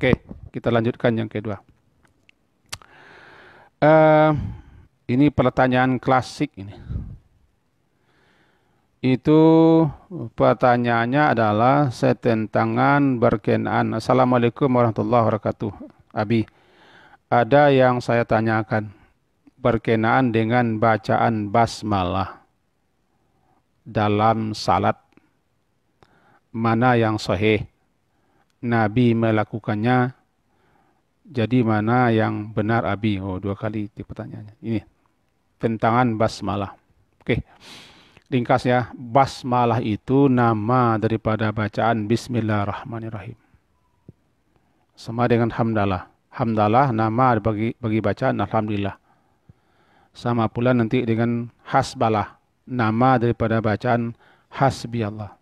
Oke, kita lanjutkan yang kedua. Eh, ini pertanyaan klasik ini. Itu pertanyaannya adalah setentangan berkenaan. Assalamualaikum warahmatullahi wabarakatuh. Abi, ada yang saya tanyakan berkenaan dengan bacaan basmalah dalam salat. Mana yang sahih? Nabi melakukannya. Jadi mana yang benar Abi? Oh, dua kali pertanyaannya. Ini tentangan basmalah. Oke. Ringkas ya, basmalah itu nama daripada bacaan Bismillahirrahmanirrahim. Sama dengan hamdalah. Hamdalah nama bagi bacaan Alhamdulillah. Sama pula nanti dengan hasbalah. Nama daripada bacaan hasbiyallah.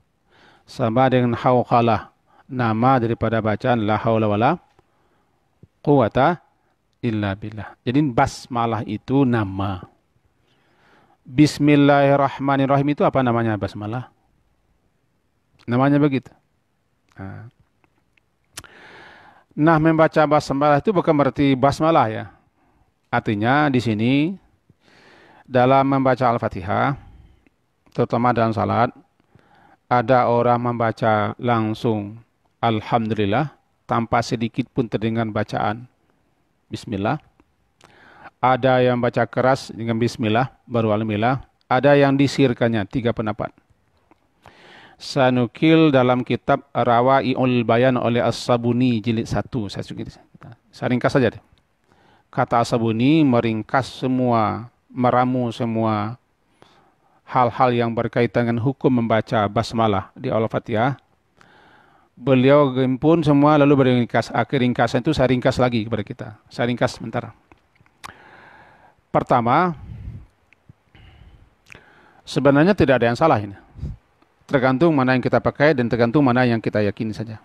Sama dengan hauqalah. Nama daripada bacaan la haula wala quwata illa billah. Jadi basmalah itu nama. Bismillahirrahmanirrahim itu apa namanya basmalah? Namanya begitu. Nah, membaca basmalah itu bukan berarti basmalah ya. Artinya di sini dalam membaca Al-Fatihah, terutama dalam salat, ada orang membaca langsung Alhamdulillah tanpa sedikit pun terdengar bacaan Bismillah. Ada yang baca keras dengan Bismillah, baru Alhamdulillah. Ada yang disirkannya, 3 pendapat. Sanukil dalam kitab Rawa'iul Bayan oleh As-Sabuni jilid 1. Saya ringkas saja deh. Kata As-Sabuni meringkas semua, meramu semua hal-hal yang berkaitan dengan hukum membaca basmalah di Al-Fatihah. Beliau gempun semua lalu beringkas. Akhir ringkasan itu saya ringkas lagi kepada kita. Saya ringkas sebentar. Pertama, sebenarnya tidak ada yang salah ini. Tergantung mana yang kita pakai dan tergantung mana yang kita yakini saja.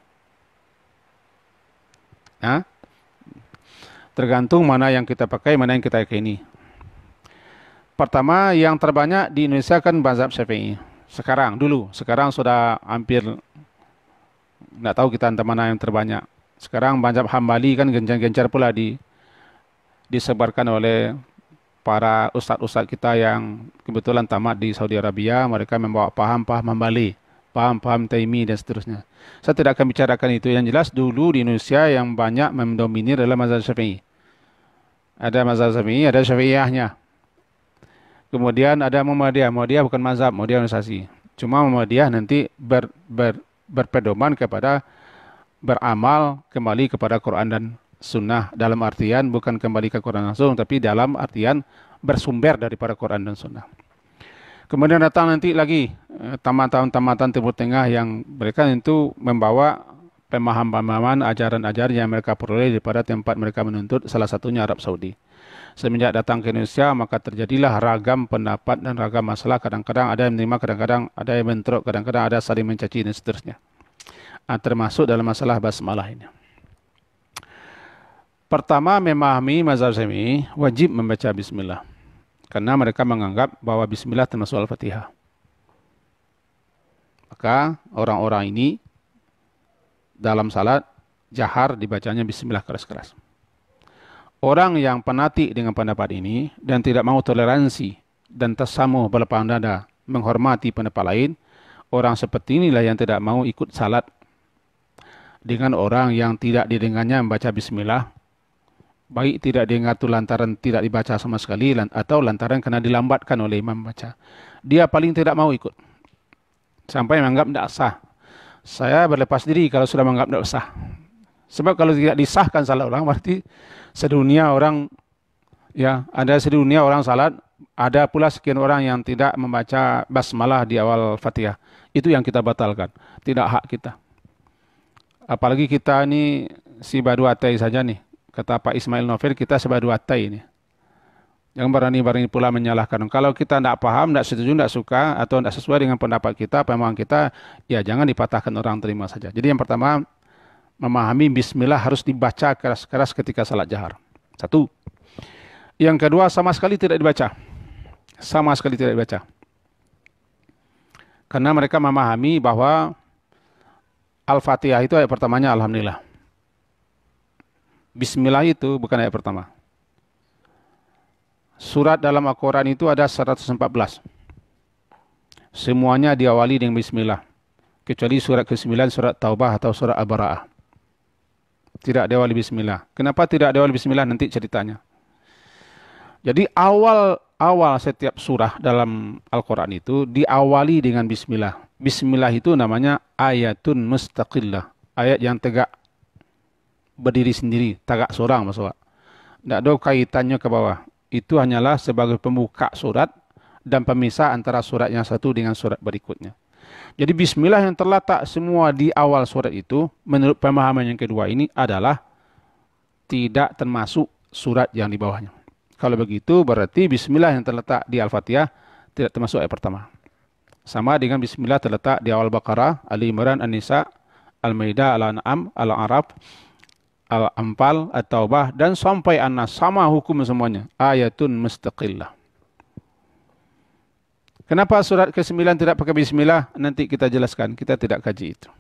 Ya? Tergantung mana yang kita pakai, mana yang kita yakini. Pertama, yang terbanyak di Indonesia kan mazhab Syafi'i. Sekarang sudah hampir nggak tahu kita entah mana yang terbanyak. Sekarang mazhab Hambali kan gencar-gencar pula disebarkan oleh para ustadz-ustadz kita yang kebetulan tamat di Saudi Arabia. Mereka membawa paham-paham Hambali, paham-paham Taimi dan seterusnya. Saya tidak akan bicarakan itu. Yang jelas dulu di Indonesia yang banyak mendominir adalah mazhab Syafi'i. Ada mazhab Syafi'i, ada Syafi'iyahnya. Kemudian ada Muhammadiyah. Muhammadiyah bukan mazhab, Muhammadiyah organisasi. Cuma Muhammadiyah nanti berpedoman kepada beramal kembali kepada Quran dan Sunnah, dalam artian bukan kembali ke Quran langsung, tapi dalam artian bersumber daripada Quran dan Sunnah. Kemudian datang nanti lagi tamatan Timur Tengah yang mereka itu membawa pemahaman ajaran-ajaran yang mereka peroleh daripada tempat mereka menuntut, salah satunya Arab Saudi. Semenjak datang ke Indonesia, maka terjadilah ragam pendapat dan ragam masalah. Kadang-kadang ada yang menerima, kadang-kadang ada yang bentrok, kadang-kadang ada saling mencaci dan seterusnya. Termasuk dalam masalah basmalah ini. Pertama, memahami mazhab Syafi'i wajib membaca bismillah. Karena mereka menganggap bahwa bismillah termasuk Al-Fatihah. Maka orang-orang ini dalam salat jahar dibacanya bismillah keras-keras. Orang yang penati dengan pendapat ini dan tidak mau toleransi dan tersamuh berlapang dada menghormati pendapat lain, orang seperti inilah yang tidak mau ikut salat dengan orang yang tidak didengarnya membaca bismillah. Baik tidak didengar itu lantaran tidak dibaca sama sekali atau lantaran karena dilambatkan oleh imam membaca. Dia paling tidak mau ikut. Sampai menganggap tidak sah. Saya berlepas diri kalau sudah menganggap tidak sah. Sebab kalau tidak disahkan salat orang, berarti sedunia orang, ya ada sedunia orang salat, ada pula sekian orang yang tidak membaca basmalah di awal Fatihah. Itu yang kita batalkan. Tidak hak kita. Apalagi kita ini si badu atai saja nih. Kata Pak Ismail Novel, kita sebadu atai ini. Yang berani-berani pula menyalahkan. Kalau kita tidak paham, tidak setuju, tidak suka, atau tidak sesuai dengan pendapat kita, pemahaman kita, ya jangan dipatahkan orang, terima saja. Jadi yang pertama, memahami bismillah harus dibaca keras-keras ketika salat jahar. Satu. Yang kedua, sama sekali tidak dibaca. Sama sekali tidak dibaca. Karena mereka memahami bahwa Al-Fatihah itu ayat pertamanya Alhamdulillah. Bismillah itu bukan ayat pertama. Surat dalam Al-Quran itu ada 114. Semuanya diawali dengan Bismillah. Kecuali surat ke-9, surat Taubah atau surat Al-Bara'ah. Tidak diawali Bismillah. Kenapa tidak diawali Bismillah? Nanti ceritanya. Jadi awal setiap surah dalam Al-Quran itu diawali dengan Bismillah. Bismillah itu namanya ayatun mustaqillah. Ayat yang tegak berdiri sendiri, tegak seorang maksudnya. Tidak ada kaitannya ke bawah. Itu hanyalah sebagai pembuka surat dan pemisah antara surat yang satu dengan surat berikutnya. Jadi Bismillah yang terletak semua di awal surat itu, menurut pemahaman yang kedua ini adalah tidak termasuk surat yang di bawahnya. Kalau begitu berarti Bismillah yang terletak di Al-Fatihah tidak termasuk ayat pertama. Sama dengan Bismillah terletak di awal Baqarah, Ali Imran, An-Nisa, Al-Maidah, Al-An'am, Al-A'raf, Al-Anfal, At-Taubah, dan sampai An-Nas. Sama hukum semuanya. Ayatun mustaqillah. Kenapa surat ke-9 tidak pakai Bismillah? Nanti kita jelaskan. Kita tidak kaji itu.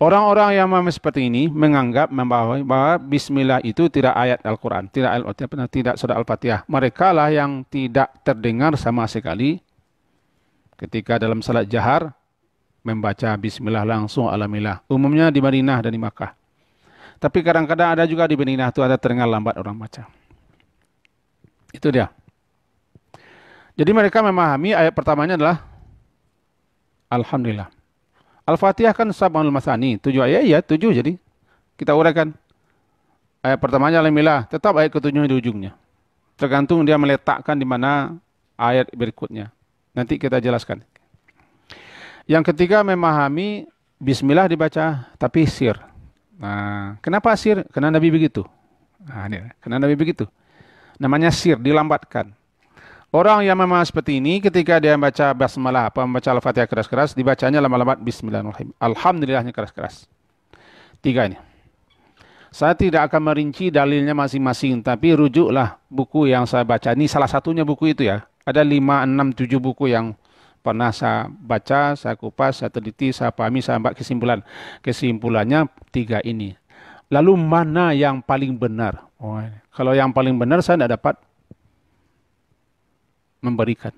Orang-orang yang memahami seperti ini menganggap bahwa Bismillah itu tidak ayat Al-Quran. Tidak surat Al-Fatihah. Mereka lah yang tidak terdengar sama sekali ketika dalam salat jahar membaca Bismillah langsung alhamdulillah. Umumnya di Madinah dan di Makkah. Tapi kadang-kadang ada juga di Madinah itu ada terdengar lambat orang baca. Itu dia. Jadi mereka memahami ayat pertamanya adalah Alhamdulillah. Al-Fatihah kan sab'ul masani, 7 ayat, ya 7 jadi. Kita uraikan. Ayat pertamanya Alhamdulillah, tetap ayat ke-7 di ujungnya. Tergantung dia meletakkan di mana ayat berikutnya. Nanti kita jelaskan. Yang ketiga memahami Bismillah dibaca tapi sir. Nah, kenapa sir? Karena Nabi begitu. Nah, ini, karena Nabi begitu. Namanya sir, dilambatkan. Orang yang memang seperti ini ketika dia membaca basmalah, membaca Al-Fatihah keras-keras, dibacanya lama-lama Bismillahirrahmanirrahim. Alhamdulillahnya keras-keras. 3 ini. Saya tidak akan merinci dalilnya masing-masing, tapi rujuklah buku yang saya baca. Ini salah satunya buku itu ya. Ada 5, 6, 7 buku yang pernah saya baca, saya kupas, saya teliti, saya pahami, saya ambil kesimpulan. Kesimpulannya 3 ini. Lalu mana yang paling benar? Oh, kalau yang paling benar saya tidak dapat memberikan.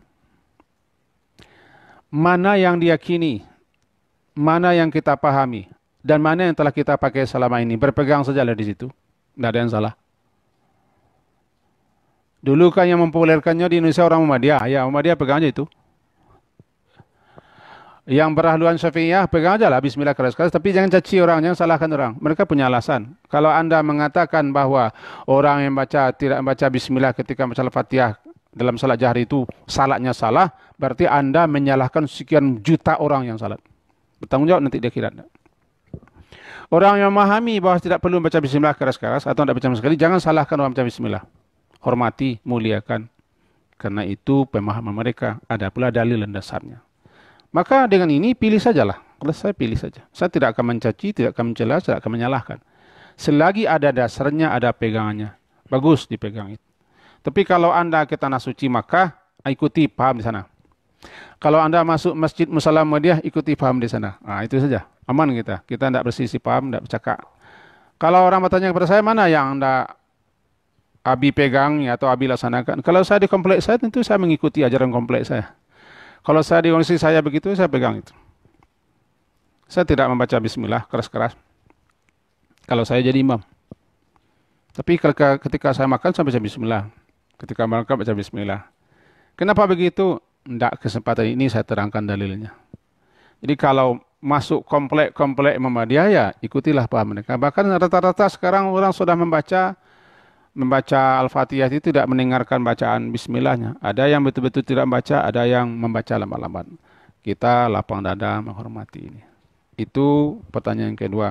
Mana yang diyakini, mana yang kita pahami, dan mana yang telah kita pakai selama ini. Berpegang sajalah di situ. Tidak ada yang salah. Dulu kan yang mempopulerkannya di Indonesia orang Muhammadiyah. Ya, Muhammadiyah pegang aja itu. Yang berahluan Syafi'iyah pegang aja lah Bismillah keras-keras. Tapi jangan caci orang, jangan salahkan orang. Mereka punya alasan. Kalau Anda mengatakan bahwa orang yang tidak membaca Bismillah ketika membaca Al-Fatihah dalam salat jahar itu salatnya salah, berarti Anda menyalahkan sekian juta orang yang salat. Bertanggung jawab nanti di akhirat. Orang yang memahami bahwa tidak perlu membaca Bismillah keras-keras atau tidak baca sama sekali, jangan salahkan orang baca Bismillah. Hormati, muliakan. Karena itu pemahaman mereka. Ada pula dalil dan dasarnya. Maka dengan ini pilih sajalah. Kalau saya pilih saja. Saya tidak akan mencaci, tidak akan mencela, tidak akan menyalahkan. Selagi ada dasarnya, ada pegangannya. Bagus dipegang itu. Tapi kalau Anda ke Tanah Suci Makkah, ikuti paham di sana. Kalau Anda masuk Masjid Musalla Madinah, ikuti paham di sana. Nah, itu saja. Aman kita. Kita tidak bersisi paham, tidak bercakap. Kalau orang bertanya kepada saya, mana yang Anda Abi pegang ya, atau Abi laksanakan? Kalau saya di kompleks saya, tentu saya mengikuti ajaran kompleks saya. Kalau saya di kondisi saya begitu, saya pegang itu. Saya tidak membaca Bismillah keras-keras. Kalau saya jadi imam. Tapi ketika saya makan, saya baca Bismillah. Ketika makan, baca Bismillah. Kenapa begitu? Tidak, kesempatan ini saya terangkan dalilnya. Jadi kalau masuk komplek Muhammadiyah, ya ikutilah paham mereka. Bahkan rata-rata sekarang orang sudah membaca Al-Fatihah itu tidak mendengarkan bacaan Bismillahnya. Ada yang betul-betul tidak membaca, ada yang membaca lambat-lambat. Kita lapang dada menghormati ini. Itu pertanyaan yang kedua.